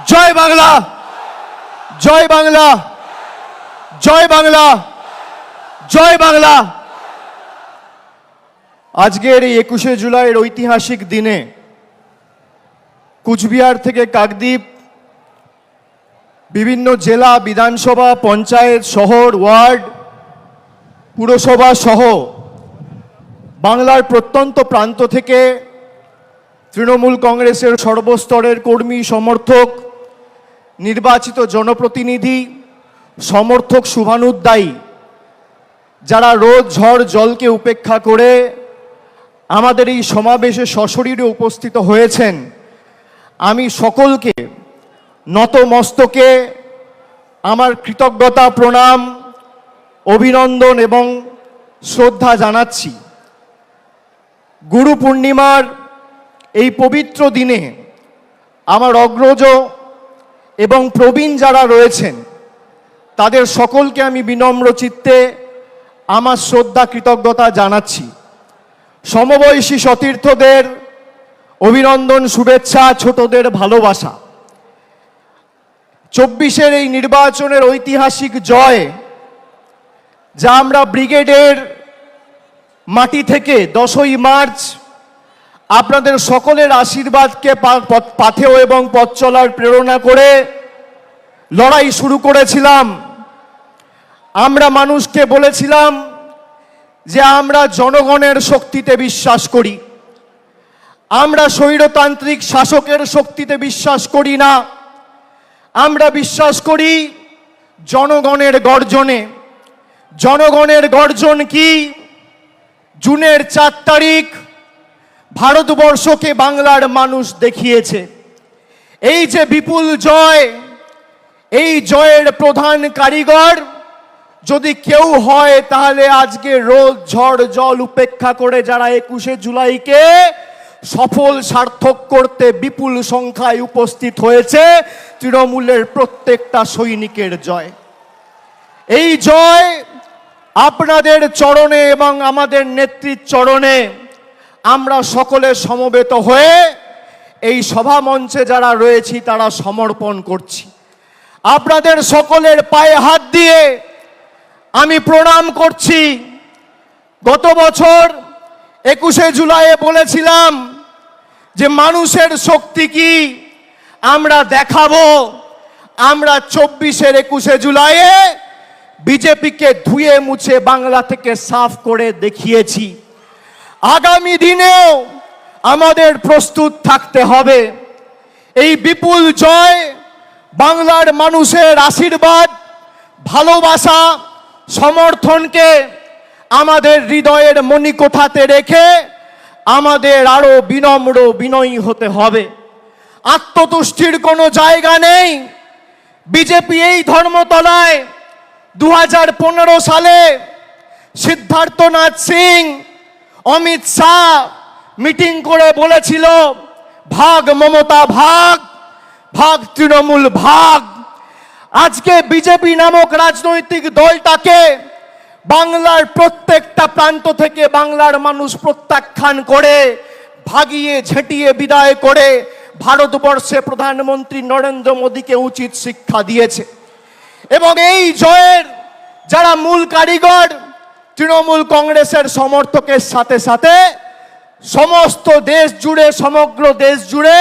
জয় বাংলা, জয় বাংলা, জয় বাংলা, জয় বাংলা। আজকের এই 21শে জুলাইয়ের ঐতিহাসিক দিনে কুচবিহার থেকে কাকদ্বীপ, বিভিন্ন জেলা, বিধানসভা, পঞ্চায়েত, শহর, ওয়ার্ড, পুরসভা সহ বাংলার প্রত্যন্ত প্রান্ত থেকে তৃণমূল কংগ্রেসের সর্বস্তরের কর্মী, সমর্থক, নির্বাচিত জনপ্রতিনিধি, সমর্থক, শুভানুধ্যায়ী যারা রোদ ঝড় জলকে উপেক্ষা করে আমাদের এই সমাবেশে সশরীরে উপস্থিত হয়েছেন, আমি সকলকে নত মস্তকে আমার কৃতজ্ঞতা, প্রণাম, অভিনন্দন এবং শ্রদ্ধা জানাচ্ছি। গুরু পূর্ণিমার এই পবিত্র দিনে আমার অগ্রজ এবং প্রবীণ যারা রয়েছেন তাদের সকলকে আমি বিনম্র চিত্তে আমার শ্রদ্ধা, কৃতজ্ঞতা জানাচ্ছি। সমবয়সী সতীর্থদের অভিনন্দন, শুভেচ্ছা, ছোটদের ভালোবাসা। 24-এর এই নির্বাচনের ঐতিহাসিক জয়, যা আমরা ব্রিগেডের মাটি থেকে 10ই মার্চ আপনাদের সকলের আশীর্বাদকে পাথেয় এবং পথ চলার প্রেরণা করে লড়াই শুরু করেছিলাম। আমরা মানুষকে বলেছিলাম যে আমরা জনগণের শক্তিতে বিশ্বাস করি, আমরা স্বৈরতান্ত্রিক শাসকের শক্তিতে বিশ্বাস করি না, আমরা বিশ্বাস করি জনগণের গর্জনে। জনগণের গর্জন কি? জুনের 4 তারিখ ভারতবর্ষকে বাংলার মানুষ দেখিয়েছে। এই যে বিপুল জয়, এই জয়ের প্রধান কারিগর যদি কেউ হয় তাহলে আজকে রোদ ঝড় জল উপেক্ষা করে যারা 21শে জুলাইকে সফল সার্থক করতে বিপুল সংখ্যায় উপস্থিত হয়েছে, তৃণমূলের প্রত্যেকটা সৈনিকের জয়। এই জয় আপনাদের চরণে এবং আমাদের নেত্রীর চরণে আমরা সকলে সমবেত হয়ে এই সভা মঞ্চে যারা রয়েছি তারা সমর্পণ করছি। আপনাদের সকলের পায়ে হাত দিয়ে আমি প্রণাম করছি। গত বছর 21শে জুলাইয়ে বলেছিলাম যে মানুষের শক্তি কি আমরা দেখাবো। আমরা 24-এর 21শে জুলাইয়ে বিজেপিকে ধুয়ে মুছে বাংলা থেকে সাফ করে দেখিয়েছি। আগামী দিনেও আমাদের প্রস্তুত থাকতে হবে। এই বিপুল জয় বাংলার মানুষের আশীর্বাদ, ভালোবাসা, সমর্থনকে আমাদের হৃদয়ের মণিকোঠাতে রেখে আমাদের আরো বিনম্র, বিনয়ী হতে হবে। আত্মতুষ্টির কোনো জায়গা নেই। বিজেপি এই ধর্মতলায় 2015 সালে সিদ্ধার্থনাথ সিং, অমিত শাহ মিটিং করে বলেছিল ভাগ মমতা ভাগ, ভাগ তৃণমূল ভাগ। আজকে বিজেপি নামক রাজনৈতিক দলটাকে বাংলার প্রত্যেকটা প্রান্ত থেকে বাংলার মানুষ প্রত্যাখ্যান করে, ভাগিয়ে ঝেঁটিয়ে বিদায় করে ভারতবর্ষে প্রধানমন্ত্রী নরেন্দ্র মোদীকে উচিত শিক্ষা দিয়েছে। এবং এই জয়ের যারা মূল কারিগর, তৃণমূল কংগ্রেসের সমর্থকের সাথে সাথে সমস্ত দেশ জুড়ে, সমগ্র দেশ জুড়ে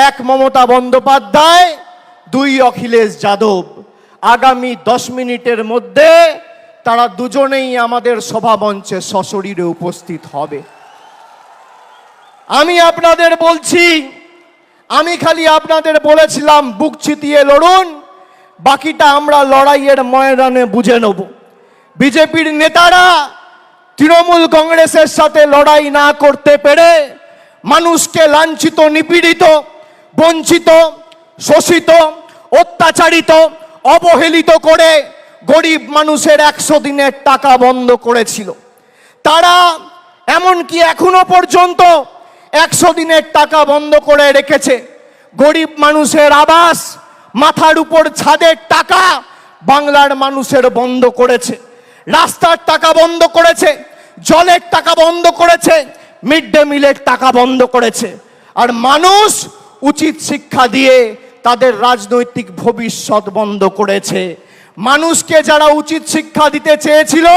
এক মমতা বন্দ্যোপাধ্যায়, 2 অখিলেশ যাদব। আগামী 10 মিনিটের মধ্যে তারা দুজনেই আমাদের সভা মঞ্চে সশরীরে উপস্থিত হবে। আমি আপনাদের বলছি, আমি খালি আপনাদের বলেছিলাম বুক চিতিয়ে লড়ুন, বাকিটা আমরা লড়াইয়ের ময়দানে বুঝে নেব। বিজেপির নেতারা তৃণমূল কংগ্রেসের সাথে লড়াই না করতে পেরে মানুষকে লাঞ্ছিত, নিপীড়িত, বঞ্চিত, শোষিত, অত্যাচারিত, অবহেলিত করে গরিব মানুষের 100 দিনের টাকা বন্ধ করেছিল। তারা এমনকি এখনো পর্যন্ত 100 দিনের টাকা বন্ধ করে রেখেছে। গরিব মানুষের আবাস, মাথার উপর ছাদের টাকা বাংলার মানুষের বন্ধ করেছে। রাস্তার টাকা বন্ধ করেছে, জলের টাকা বন্ধ করেছে, মিড ডে মিলের টাকা বন্ধ করেছে। আর মানুষ উচিত শিক্ষা দিয়ে তাদের রাজনৈতিক ভবিষ্যৎ বন্ধ করেছে। মানুষকে যারা উচিত শিক্ষা দিতে চেয়েছিল,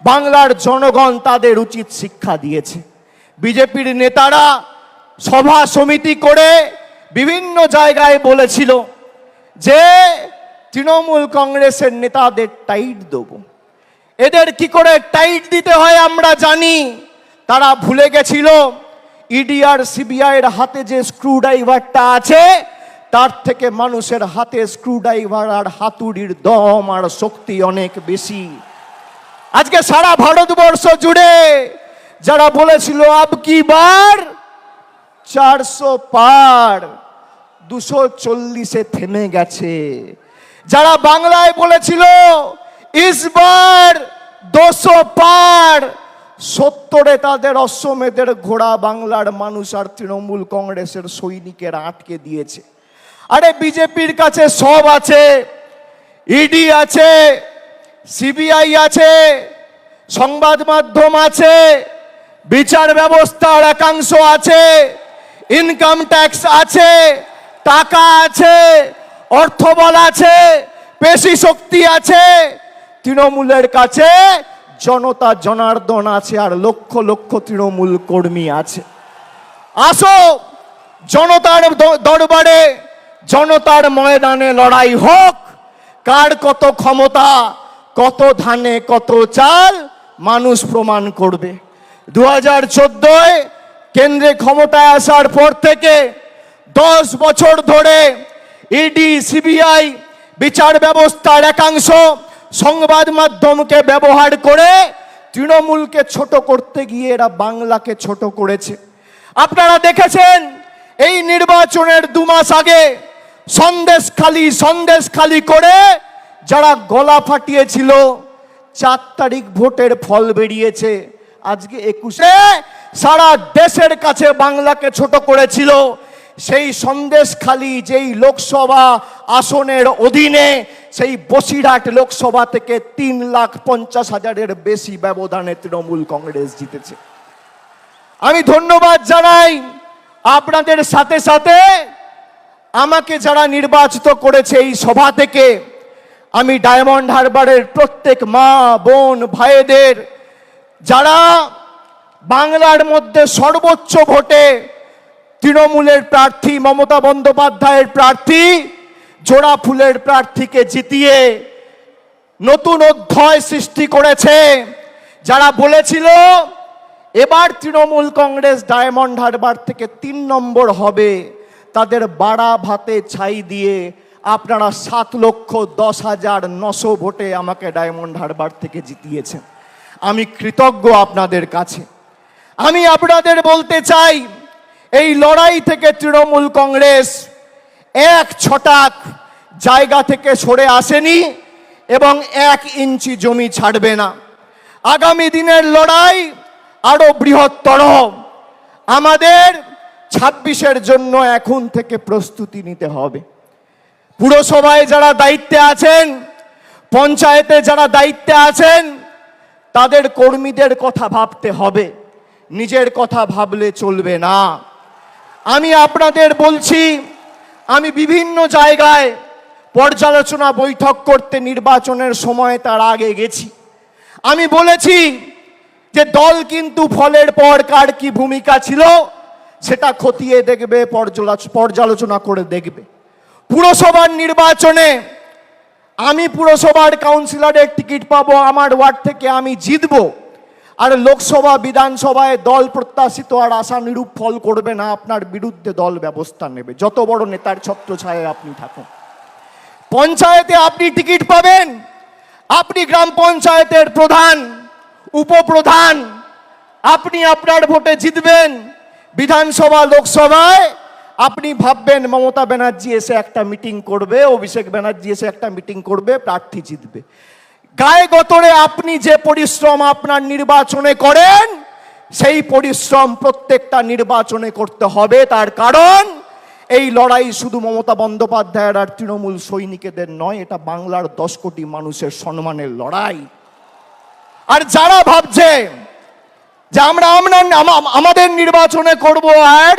বাংলার জনগণ তাদের উচিত শিক্ষা দিয়েছে। বিজেপির নেতারা সভা সমিতি করে বিভিন্ন জায়গায় বলেছিল যে তৃণমূল কংগ্রেসের নেতাদের টাইট দেব। এদের কি করে টাইট দিতে হয় আমরা জানি। তারা ভুলে গেছিল ইডি আর সিবিআই এর হাতে যে স্ক্রুড্রাইভারটা আছে, তার থেকে মানুষের হাতে স্ক্রুড্রাইভার আর হাতুড়ির দম আর শক্তি অনেক বেশি। আজকে সারা ভারতবর্ষ জুড়ে যারা বলেছিল আব কি বার 400 পার, 240-এ থেমে গেছে। যারা বাংলায় বলেছিল ইসবার 200 পার, 70-এ তাদের অশ্বমেধের ঘোড়া বাংলার মানুষ আর তৃণমূল কংগ্রেসের সৈনিকেরা আটকে দিয়েছে। আরে বিজেপির কাছে সব আছে, ইডি আছে, সিবিআই আছে, সংবাদ মাধ্যম আছে, বিচার ব্যবস্থার একাংশ আছে, ইনকাম ট্যাক্স আছে, টাকা আছে, অর্থবল আছে, পেশি শক্তি আছে। তৃণমূলের কাছে জনতা জনার্দন আছে আর লক্ষ লক্ষ তৃণমূল কর্মী আছে। আসো জনতার দরবারে, জনতার ময়দানে লড়াই হোক। কার কত ক্ষমতা, কত ধানে কত চাল, মানুষ প্রমাণ করবে। 2014-এ কেন্দ্রে ক্ষমতায় আসার পর থেকে 10 বছর ধরে ইডি সিবিআই বিচার ব্যবস্থার একাংশ সংবাদ মাধ্যমকে ব্যবহার করে তৃণমূলকে ছোট করতে গিয়ে এরা বাংলাকে ছোট করেছে। আপনারা দেখেছেন এই নির্বাচনের 2 মাস আগে সন্দেশখালি করে যারা গলা ফাটিয়েছিল, 4 তারিখ ভোটের ফল বেরিয়েছে। আজকে 21-এ সারা দেশের কাছে বাংলাকে ছোট করেছিল। সেই সন্দেশখালি যেই লোকসভা আসনের অধীনে, সেই বসিরহাট লোকসভা থেকে 3,50,000-এর বেশি ব্যবধানে তৃণমূল কংগ্রেস জিতেছে। আমি ধন্যবাদ জানাই আপনাদের সাথে সাথে আমাকে যারা নির্বাচিত করেছে এই সভা থেকে। আমি ডায়মন্ড হারবারের প্রত্যেক মা বোন ভাইদের, যারা বাংলার মধ্যে সর্বোচ্চ ভোটে তৃণমূলের প্রার্থী মমতা বন্দ্যোপাধ্যায়ের প্রার্থী জোড়া ফুলের প্রার্থীকে জিতিয়ে নতুন অধ্যায় সৃষ্টি করেছে। যারা বলেছিল এবার তৃণমূল কংগ্রেস ডায়মন্ড হারবার থেকে 3 নম্বর হবে, তাদের বাড়া ভাতে ছাই দিয়ে আপনারা 7,10,900 ভোটে আমাকে ডায়মন্ড হারবার থেকে জিতিয়েছেন। আমি কৃতজ্ঞ আপনাদের কাছে। আমি আপনাদের বলতে চাই, এই লড়াই থেকে তৃণমূল কংগ্রেস 1 ছটাক জায়গা থেকে সরে আসেনি এবং 1 ইঞ্চি জমি ছাড়বে না। আগামী দিনের লড়াই আরো বৃহত্তর। আমাদের 26-এর জন্য এখন থেকে প্রস্তুতি নিতে হবে। পুরসভায় যারা দায়িত্বে আছেন, পঞ্চায়েতে যারা দায়িত্বে আছেন, তাদের কর্মীদের কথা ভাবতে হবে, নিজের কথা ভাবলে চলবে না। আমি আপনাদের বলছি, আমি বিভিন্ন জায়গায় পর্যালোচনা বৈঠক করতে নির্বাচনের সময় তার আগে গেছি। আমি বলেছি যে দল কিন্তু ফলের পর কার কি ভূমিকা ছিল সেটা খতিয়ে দেখবে, পর্যালোচনা করে দেখবে। পুরসভার নির্বাচনে আমি পুরসভার কাউন্সিলরের টিকিট পাবো, আমার ওয়ার্ড থেকে আমি জিতবো। আর লোকসভা বিধানসভায় দল প্রত্যাশিত আর আশানুরূপ ফল করবে না, আপনার বিরুদ্ধে দল ব্যবস্থা নেবে, যত বড় নেতার ছত্রছায়ায় আপনি থাকুন। পঞ্চায়েতে আপনি টিকিট পাবেন, আপনি গ্রাম পঞ্চায়েতের প্রধান, উপপ্রধান, আপনি আপনার ভোটে জিতবেন। বিধানসভা লোকসভায় আপনি ভাববেন মমতা ব্যানার্জি এসে একটা মিটিং করবে, অভিষেক ব্যানার্জি এসে একটা মিটিং করবে, প্রার্থী জিতবে। গায়ে গতরে আপনি যে পরিশ্রম আপনার নির্বাচনে করেন, সেই পরিশ্রম প্রত্যেকটা নির্বাচনে করতে হবে। তার কারণ এই লড়াই শুধু মমতা বন্দ্যোপাধ্যায়ের আর তৃণমূল সৈনিকদের নয়, এটা বাংলার 10 কোটি মানুষের সম্মানের লড়াই। আর যারা ভাবছে যে আমরা আমাদের নির্বাচনে করব আর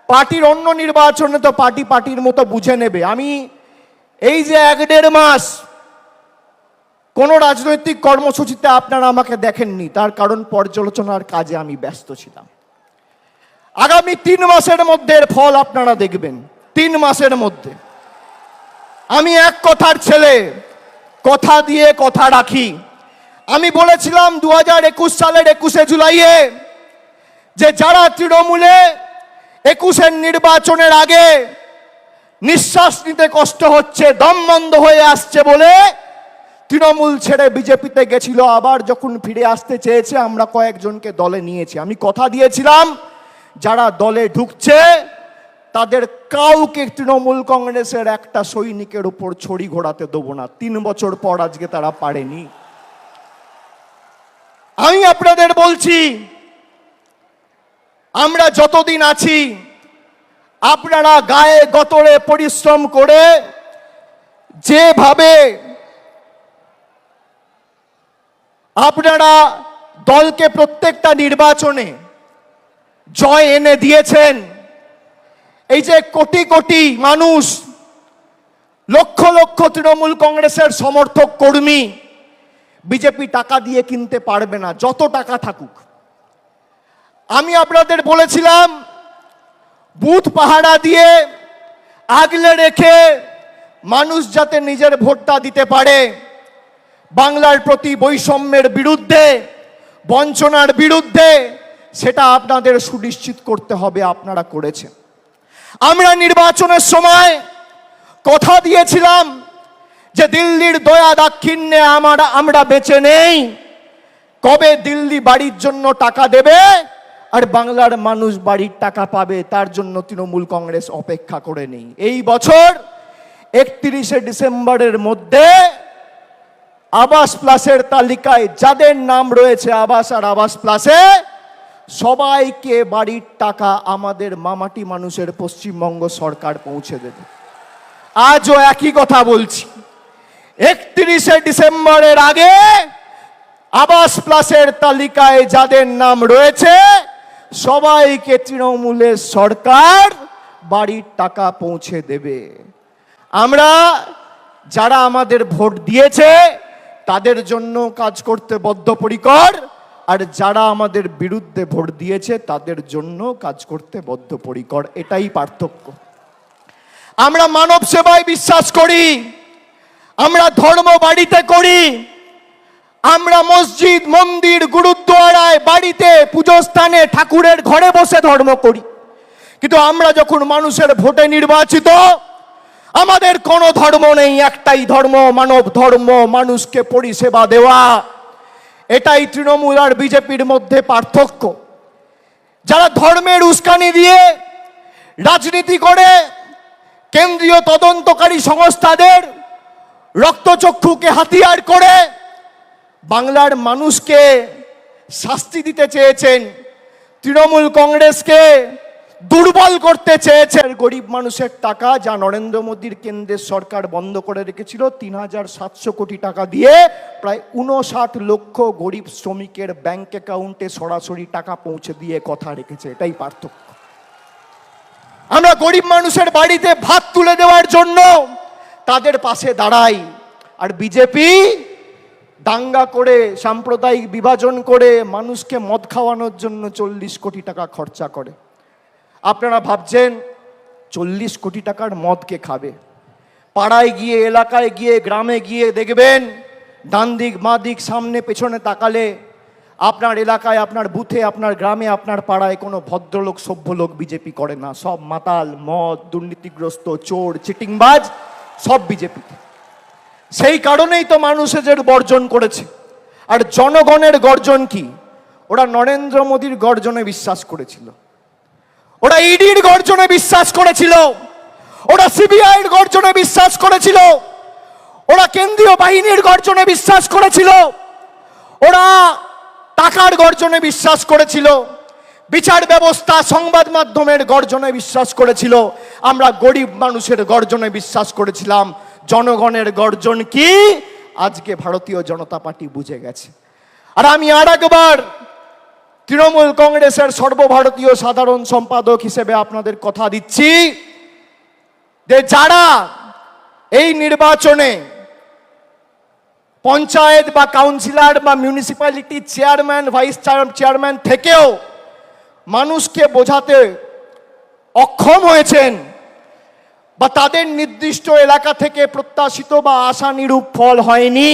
পার্টির অন্য নির্বাচনে তো পার্টির মতো বুঝে নেবে। আমি এই যে 1-1.5 মাস কোনো রাজনৈতিক কর্মসূচিতে আপনারা আমাকে দেখেননি, তার কারণ পর্যালোচনার কাজে আমি ব্যস্ত ছিলাম। আগামী 3 মাসের মধ্যে এর ফল আপনারা দেখবেন। 3 মাসের মধ্যে। আমি এক কথার ছেলে, কথা দিয়ে কথা রাখি। আমি বলেছিলাম 2021 সালের 21শে জুলাইয়ে যে যারা তৃণমূলে 21-এর নির্বাচনের আগে নিঃশ্বাস নিতে কষ্ট হচ্ছে, দম বন্ধ হয়ে আসছে বলে তৃণমূল ছেড়ে বিজেপিতে গেছিল, আবার যখন ফিরে আসতে চেয়েছে আমরা কয়েকজনকে দলে নিয়েছি। আমি কথা দিয়েছিলাম যারা দলে ঢুকছে তাদের কাউকে তৃণমূল কংগ্রেসের একটা সৈনিকের উপর ছড়ি ঘোরাতে দেবো না। 3 বছর পর আজকে তারা পারেনি। আমি আপনাদের বলছি, আমরা যতদিন আছি আপনারা গায়ে গতরে পরিশ্রম করে যেভাবে আপনারা দলকে প্রত্যেকটা নির্বাচনে জয় এনে দিয়েছেন, এই যে কোটি কোটি মানুষ, লক্ষ লক্ষ তৃণমূল কংগ্রেসের সমর্থক কর্মী, বিজেপি টাকা দিয়ে কিনতে পারবে না, যত টাকা থাকুক। আমি আপনাদের বলেছিলাম বুথ পাহারা দিয়ে আগলে রেখে মানুষ যাতে নিজের ভোটটা দিতে পারে, বাংলার প্রতি বৈষম্যের বিরুদ্ধে, বঞ্চনার বিরুদ্ধে, সেটা আপনাদের সুনিশ্চিত করতে হবে। আপনারা করেছেন। আমরা নির্বাচনের সময় কথা দিয়েছিলাম যে দিল্লির দয়া দাক্ষিণ্যে আমরা বেঁচে নেই। কবে দিল্লি বাড়ির জন্য টাকা দেবে আর বাংলার মানুষ বাড়ির টাকা পাবে, তার জন্য তৃণমূল কংগ্রেস অপেক্ষা করে নেই। এই বছর 31শে ডিসেম্বরের মধ্যে আবাস প্লাসের তালিকায় যাদের নাম রয়েছে আবাস আর আবাস প্লাসে, সবাইকে বাড়ির টাকা আমাদের মামাটি মানুষের পশ্চিমবঙ্গ সরকার পৌঁছে দেবে। আজও একই কথা বলছি, 31শে ডিসেম্বরের আগে আবাস প্লাসের তালিকায় যাদের নাম রয়েছে সবাইকে তৃণমূলের সরকার বাড়ির টাকা পৌঁছে দেবে। আমরা যারা আমাদের ভোট দিয়েছে তাদের জন্য কাজ করতে বদ্ধপরিকর, আর যারা আমাদের বিরুদ্ধে ভোট দিয়েছে তাদের জন্য কাজ করতে বদ্ধপরিকর। এটাই পার্থক্য। আমরা মানব সেবায় বিশ্বাস করি, আমরা ধর্ম বাড়িতে করি, আমরা মসজিদ, মন্দির, গুরুদ্বারায়, বাড়িতে, পুজো স্থানে, ঠাকুরের ঘরে বসে ধর্ম করি। কিন্তু আমরা যখন মানুষের ভোটে নির্বাচিত, আমাদের কোনো ধর্ম নেই, একটাই ধর্ম, মানব ধর্ম, মানুষকে পরিষেবা দেওয়া। এটাই তৃণমূল আর বিজেপির মধ্যে পার্থক্য। যারা ধর্মের উস্কানি দিয়ে রাজনীতি করে, কেন্দ্রীয় তদন্তকারী সংস্থাদের রক্তচক্ষুকে হাতিয়ার করে বাংলার মানুষকে শাস্তি দিতে চেয়েছেন, তৃণমূল কংগ্রেসকে দুর্বল করতে চেয়েছেন। গরিব মানুষের টাকা যা নরেন্দ্র মোদীর কেন্দ্রের সরকার বন্ধ করে রেখেছিল, 3700 কোটি টাকা দিয়ে প্রায় 59 লক্ষ গরিব শ্রমিকের ব্যাংক অ্যাকাউন্টে সরাসরি টাকা পৌঁছে দিয়ে কথা রেখেছে। এটাই পার্থক্য। আমরা গরিব মানুষের বাড়িতে ভাত তুলে দেওয়ার জন্য তাদের পাশে দাঁড়াই, আর বিজেপি দাঙ্গা করে, সাম্প্রদায়িক বিভাজন করে মানুষকে মদ খাওয়ানোর জন্য 40 কোটি টাকা খরচা করে। আপনারা ভাবছেন 40 কোটি টাকার মদ কে খাবে? পাড়ায় গিয়ে, এলাকায় গিয়ে, গ্রামে গিয়ে দেখবেন, ডান দিক বাঁ দিক সামনে পেছনে তাকালে আপনার এলাকায়, আপনার বুথে, আপনার গ্রামে, আপনার পাড়ায় কোনো ভদ্রলোক, সভ্য লোক বিজেপি করে না। সব মাতাল, মদ, দুর্নীতিগ্রস্ত, চোর, চিটিংবাজ, সব বিজেপি। সেই কারণেই তো মানুষ এদের বর্জন করেছে। আর জনগণের গর্জন কি? ওরা নরেন্দ্র মোদীর গর্জনে বিশ্বাস করেছিল, ওরা ইডির গর্জনে বিশ্বাস করেছিল, ওরা সিবিআইয়ের গর্জনে বিশ্বাস করেছিল, ওরা কেন্দ্রীয় বাহিনীর গর্জনে বিশ্বাস করেছিল, ওরা টাকার গর্জনে বিশ্বাস করেছিল, বিচার ব্যবস্থা, সংবাদ মাধ্যমের গর্জনে বিশ্বাস করেছিল। আমরা গরিব মানুষের গর্জনে বিশ্বাস করেছিলাম। জনগণের গর্জন কি আজকে ভারতীয় জনতা পার্টি বুঝে গেছে। আর আমি আর একবার তৃণমূল কংগ্রেসের সর্বভারতীয় সাধারণ সম্পাদক হিসেবে আপনাদের কথা দিচ্ছি যে যারা এই নির্বাচনে পঞ্চায়েত বা কাউন্সিলর বা মিউনিসিপ্যালিটি চেয়ারম্যান ভাইস চেয়ারম্যান থেকেও মানুষকে বোঝাতে অক্ষম হয়েছেন বা তাদের নির্দিষ্ট এলাকা থেকে প্রত্যাশিত বা আশানুরূপ ফল হয়নি,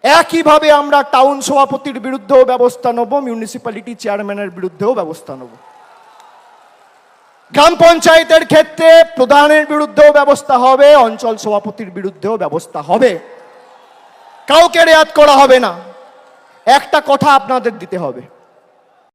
একইভাবে আমরা টাউন সভাপতির বিরুদ্ধেও ব্যবস্থা নেব, মিউনিসিপ্যালিটি চেয়ারম্যানের বিরুদ্ধেও ব্যবস্থা নেব। গ্রাম পঞ্চায়েতের ক্ষেত্রে প্রধানের বিরুদ্ধেও ব্যবস্থা হবে, অঞ্চল সভাপতির বিরুদ্ধেও ব্যবস্থা হবে, কাউকে রেয়াত করা হবে না। একটা কথা আপনাদের দিতে হবে,